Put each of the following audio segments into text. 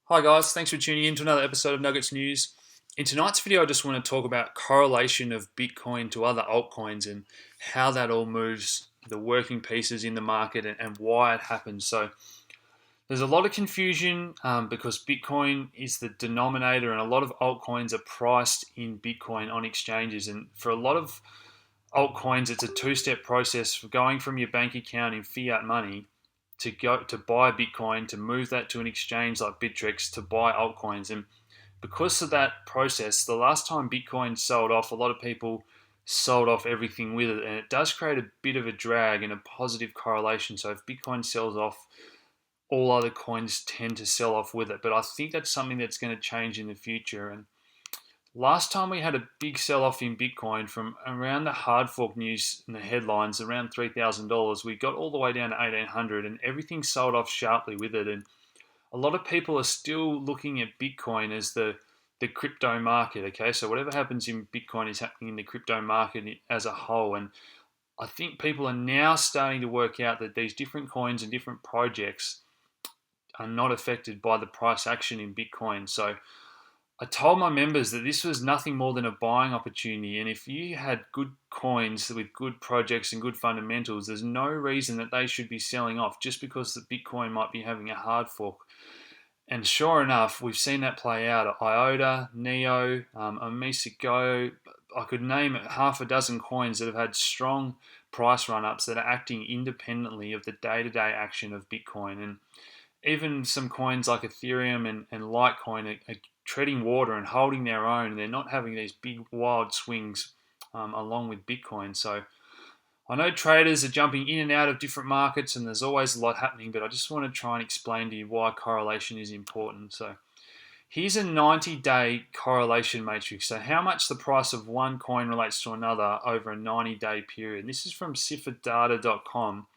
Hi guys, thanks for tuning in to another episode of Nuggets News. In tonight's video, I just want to talk about correlation of Bitcoin to other altcoins and how that all moves, the working pieces in the market and why it happens. So there's a lot of confusion because Bitcoin is the denominator and a lot of altcoins are priced in Bitcoin on exchanges. And for a lot of altcoins, it's a two-step process for going from your bank account in fiat money to go to buy Bitcoin, to move that to an exchange like Bittrex to buy altcoins. And because of that process, the last time Bitcoin sold off, a lot of people sold off everything with it, and it does create a bit of a drag and a positive correlation. So if Bitcoin sells off, all other coins tend to sell off with it. But I think that's something that's going to change in the future. And last time we had a big sell off in Bitcoin from around the hard fork news and the headlines around $3,000, we got all the way down to 1,800 and everything sold off sharply with it. And a lot of people are still looking at Bitcoin as the crypto market. Okay, so whatever happens in Bitcoin is happening in the crypto market as a whole. And I think people are now starting to work out that these different coins and different projects are not affected by the price action in Bitcoin. So I told my members that this was nothing more than a buying opportunity. And if you had good coins with good projects and good fundamentals, there's no reason that they should be selling off just because the Bitcoin might be having a hard fork. And sure enough, we've seen that play out at IOTA, NEO, Amisa Go. I could name half a dozen coins that have had strong price run ups that are acting independently of the day to day action of Bitcoin. And even some coins like Ethereum and Litecoin are treading water and holding their own. They're not having these big wild swings along with Bitcoin. So I know traders are jumping in and out of different markets and there's always a lot happening, but I just want to try and explain to you why correlation is important. So here's a 90-day correlation matrix. So how much the price of one coin relates to another over a 90-day period. This is from ciferdata.com.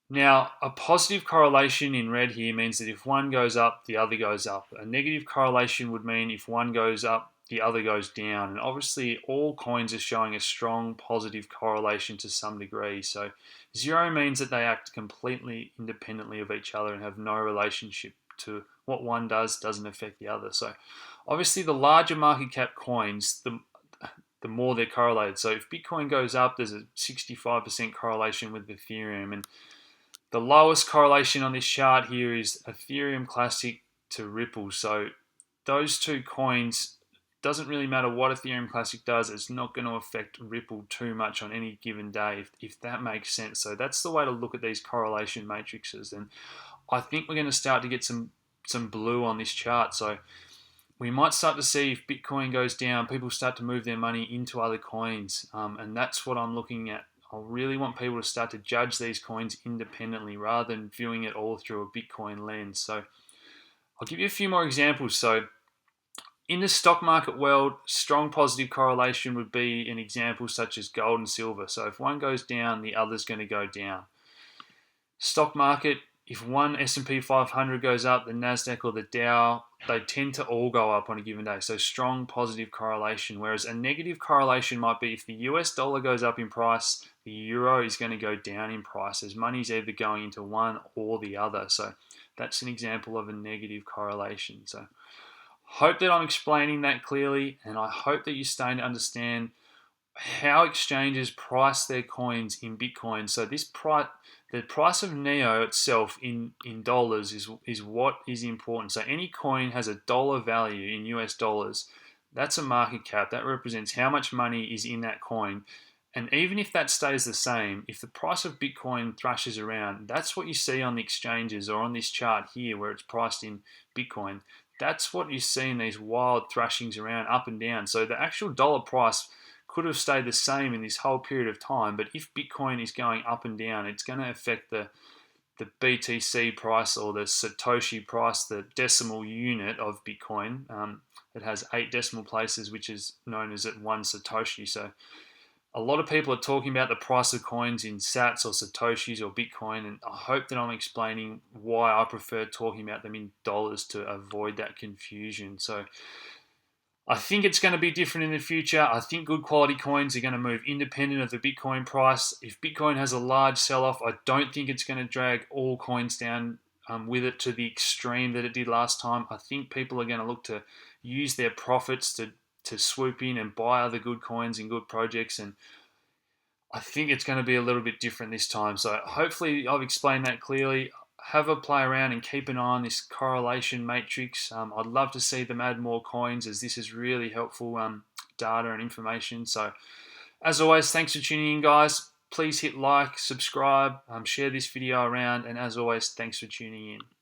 Now, a positive correlation in red here means that if one goes up, the other goes up. A negative correlation would mean if one goes up, the other goes down. And obviously, all coins are showing a strong positive correlation to some degree. So, zero means that they act completely independently of each other and have no relationship to what one does doesn't affect the other. So, obviously, the larger market cap coins, the more they're correlated. So, if Bitcoin goes up, there's a 65% correlation with Ethereum. And the lowest correlation on this chart here is Ethereum Classic to Ripple. So those two coins, doesn't really matter what Ethereum Classic does, it's not going to affect Ripple too much on any given day, if that makes sense. So that's the way to look at these correlation matrices. And I think we're going to start to get some blue on this chart. So we might start to see if Bitcoin goes down, people start to move their money into other coins. And that's what I'm looking at. I really want people to start to judge these coins independently rather than viewing it all through a Bitcoin lens. So I'll give you a few more examples. So in the stock market world, strong positive correlation would be an example such as gold and silver. So if one goes down, the other's going to go down. Stock market, if one S&P 500 goes up, the Nasdaq or the Dow, they tend to all go up on a given day. So strong positive correlation. Whereas a negative correlation might be if the US dollar goes up in price, the euro is going to go down in price, as money's either going into one or the other. So that's an example of a negative correlation. So hope that I'm explaining that clearly, and I hope that you're starting to understand how exchanges price their coins in Bitcoin. So the price of Neo itself in dollars is what is important. So any coin has a dollar value in US dollars. That's a market cap. That represents how much money is in that coin. And even if that stays the same, if the price of Bitcoin thrashes around, that's what you see on the exchanges or on this chart here where it's priced in Bitcoin. That's what you see in these wild thrashings around up and down. So the actual dollar price could have stayed the same in this whole period of time, but if Bitcoin is going up and down, it's going to affect the BTC price or the Satoshi price, the decimal unit of Bitcoin. It has 8 decimal places, which is known as at 1 Satoshi. So a lot of people are talking about the price of coins in sats or satoshis or Bitcoin, and I hope that I'm explaining why I prefer talking about them in dollars to avoid that confusion. So I think it's going to be different in the future. I think good quality coins are going to move independent of the Bitcoin price. If Bitcoin has a large sell-off, I don't think it's going to drag all coins down with it to the extreme that it did last time. I think people are going to look to use their profits to swoop in and buy other good coins and good projects, and I think it's going to be a little bit different this time. So hopefully I've explained that clearly. Have a play around and keep an eye on this correlation matrix. I'd love to see them add more coins, as this is really helpful data and information. So as always, thanks for tuning in, guys. Please hit like, subscribe, share this video around, and as always, thanks for tuning in.